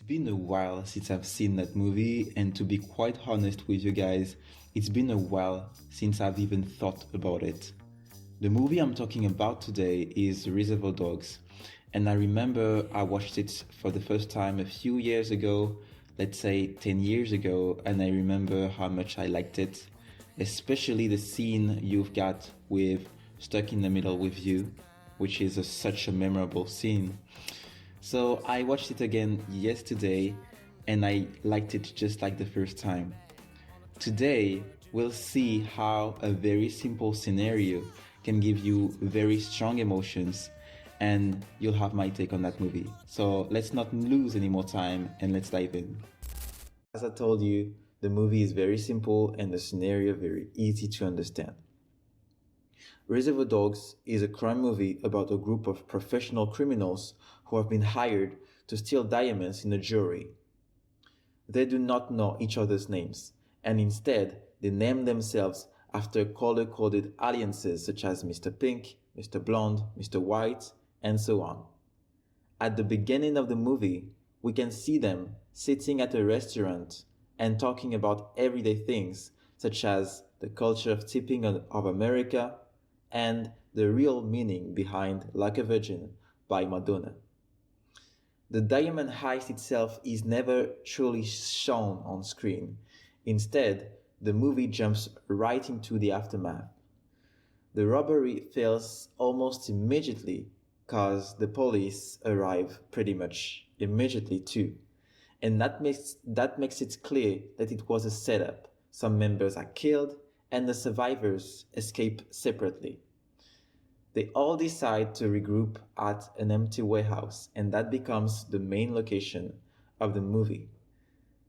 Been a while since I've seen that movie, and to be quite honest with you guys, it's been a while since I've even thought about it. The movie I'm talking about today is Reservoir Dogs, and I remember I watched it for the first time a few years ago, let's say 10 years ago, and I remember how much I liked it, especially the scene you've got with Stuck in the Middle with You, which is such a memorable scene. So I watched it again yesterday and I liked it just like the first time. Today, we'll see how a very simple scenario can give you very strong emotions, and you'll have my take on that movie. So let's not lose any more time and let's dive in. As I told you, the movie is very simple and the scenario very easy to understand. Reservoir Dogs is a crime movie about a group of professional criminals who have been hired to steal diamonds in a jewelry. They do not know each other's names, and instead they name themselves after color-coded alliances such as Mr. Pink, Mr. Blonde, Mr. White, and so on. At the beginning of the movie, we can see them sitting at a restaurant and talking about everyday things such as the culture of tipping of America and the real meaning behind Like a Virgin by Madonna. The diamond heist itself is never truly shown on screen. Instead, the movie jumps right into the aftermath. The robbery fails almost immediately because the police arrive pretty much immediately too. And that makes it clear that it was a setup. Some members are killed and the survivors escape separately. They all decide to regroup at an empty warehouse, and that becomes the main location of the movie.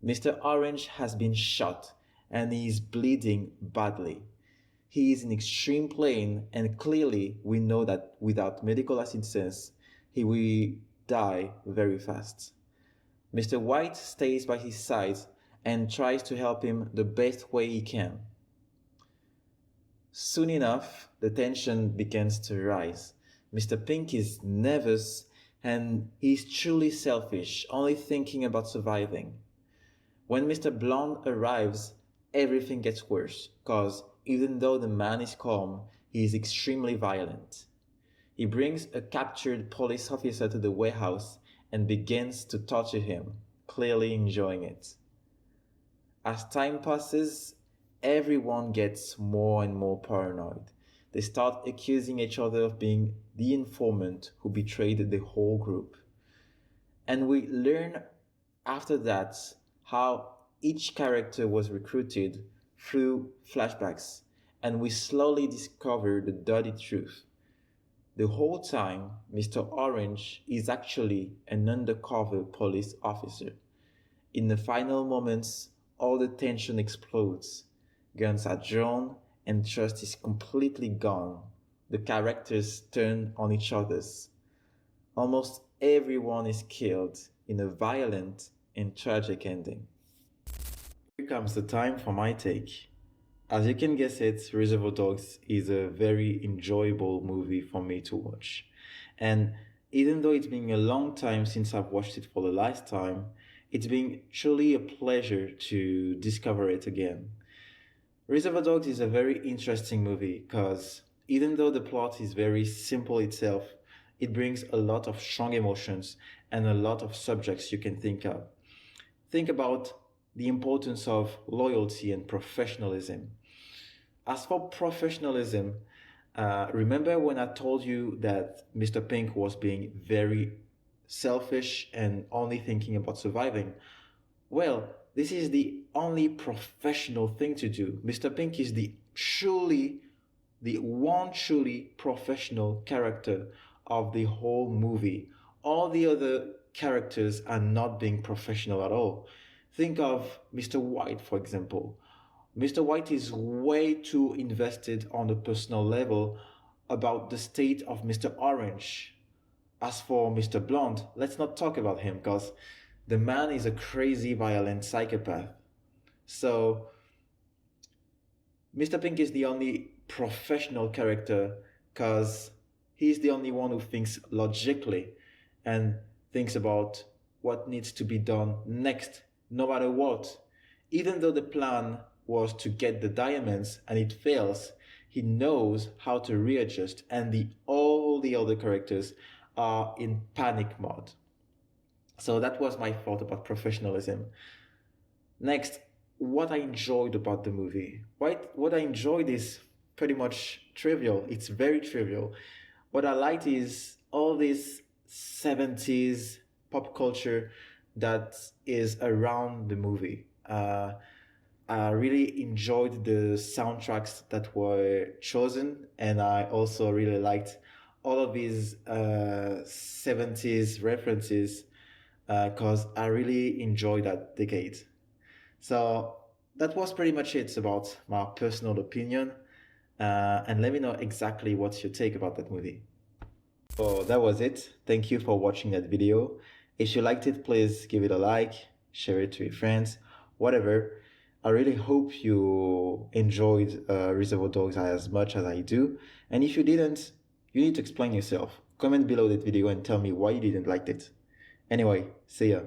Mr. Orange has been shot and he is bleeding badly. He is in extreme pain, and clearly we know that without medical assistance, he will die very fast. Mr. White stays by his side and tries to help him the best way he can. Soon enough, the tension begins to rise. Mr. Pink is nervous and he's truly selfish, only thinking about surviving. When Mr. Blonde arrives, everything gets worse, cause even though the man is calm, he is extremely violent. He brings a captured police officer to the warehouse and begins to torture him, clearly enjoying it. As time passes, everyone gets more and more paranoid. They start accusing each other of being the informant who betrayed the whole group. And we learn after that how each character was recruited through flashbacks, and we slowly discover the dirty truth. The whole time, Mr. Orange is actually an undercover police officer. In the final moments, all the tension explodes. Guns are drawn and trust is completely gone. The characters turn on each other's. Almost everyone is killed in a violent and tragic ending. Here comes the time for my take. As you can guess it, Reservoir Dogs is a very enjoyable movie for me to watch. And even though it's been a long time since I've watched it for the last time, it's been truly a pleasure to discover it again. Reservoir Dogs is a very interesting movie because even though the plot is very simple itself, it brings a lot of strong emotions and a lot of subjects you can think of. Think about the importance of loyalty and professionalism. As for professionalism, remember when I told you that Mr. Pink was being very selfish and only thinking about surviving? Well, this is the only professional thing to do. Mr. Pink is the one truly professional character of the whole movie. All the other characters are not being professional at all. Think of Mr. White, for example. Mr. White is way too invested on a personal level about the state of Mr. Orange. As for Mr. Blonde, let's not talk about him because the man is a crazy, violent psychopath. So, Mr. Pink is the only professional character because he's the only one who thinks logically and thinks about what needs to be done next, no matter what. Even though the plan was to get the diamonds and it fails, he knows how to readjust, and all the other characters are in panic mode. So that was my thought about professionalism. Next, what I enjoyed about the movie. What I enjoyed is pretty much trivial. It's very trivial. What I liked is all this 70s pop culture that is around the movie. I really enjoyed the soundtracks that were chosen, and I also really liked all of these 70s references because I really enjoyed that decade. So that was pretty much it about my personal opinion. And let me know exactly what's your take about that movie. So that was it. Thank you for watching that video. If you liked it, please give it a like, share it to your friends, whatever. I really hope you enjoyed Reservoir Dogs as much as I do. And if you didn't, you need to explain yourself. Comment below that video and tell me why you didn't like it. Anyway, see ya.